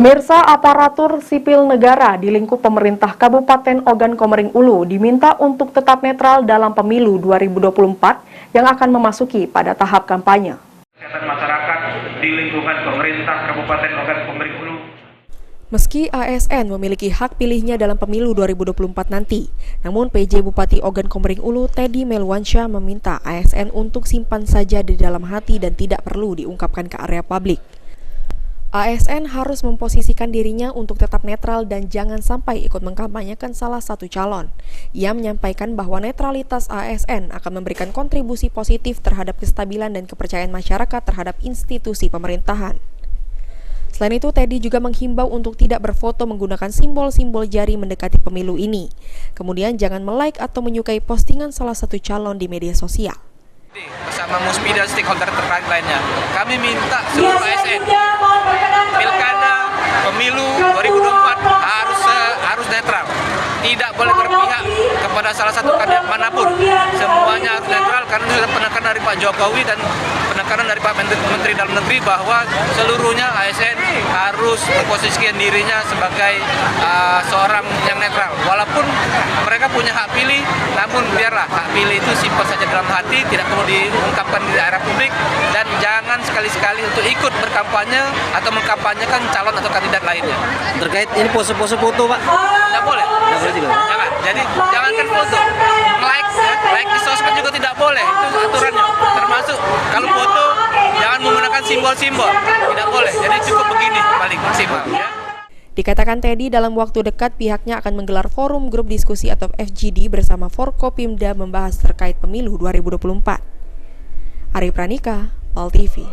Pemirsa, aparatur sipil negara di lingkup pemerintah Kabupaten Ogan Komering Ulu diminta untuk tetap netral dalam pemilu 2024 yang akan memasuki pada tahap kampanye. Kesehatan masyarakat di lingkungan pemerintah Kabupaten Ogan Komering Ulu. Meski ASN memiliki hak pilihnya dalam pemilu 2024 nanti, namun PJ Bupati Ogan Komering Ulu Teddy Melwansyah meminta ASN untuk simpan saja di dalam hati dan tidak perlu diungkapkan ke area publik. ASN harus memposisikan dirinya untuk tetap netral dan jangan sampai ikut mengkampanyekan salah satu calon. Ia menyampaikan bahwa netralitas ASN akan memberikan kontribusi positif terhadap kestabilan dan kepercayaan masyarakat terhadap institusi pemerintahan. Selain itu, Teddy juga menghimbau untuk tidak berfoto menggunakan simbol-simbol jari mendekati pemilu ini. Kemudian jangan melike atau menyukai postingan salah satu calon di media sosial. Bersama Musbi dan stakeholder terkait lainnya, kami minta seluruh ASN pilkada pemilu 2024 harus netral, tidak boleh berpihak kepada salah satu kandidat manapun. Semuanya harus netral karena sudah penekanan dari Pak Jokowi dan penekanan dari Pak Menteri Dalam Negeri bahwa seluruhnya ASN harus memposisikan dirinya sebagai seorang yang netral. Walaupun mereka punya hak pilih, namun biarlah hak pilih itu simpan saja dalam hati, tidak perlu diungkapkan di area publik, dan jangan sekali-sekali untuk ikut berkampanye atau mengkampanyekan calon atau kandidat lainnya. Terkait ini pose-pose foto, Pak? Tidak boleh. Tidak boleh juga? Jangan. Jadi jangankan foto, like di sosmed juga tidak boleh. Itu aturannya. Termasuk kalau foto jangan menggunakan simbol-simbol, tidak boleh. Jadi cukup begini paling maksimal. Ya. Dikatakan Teddy dalam waktu dekat pihaknya akan menggelar forum grup diskusi atau FGD bersama Forkopimda membahas terkait pemilu 2024. Ari Pranika, PAL TV.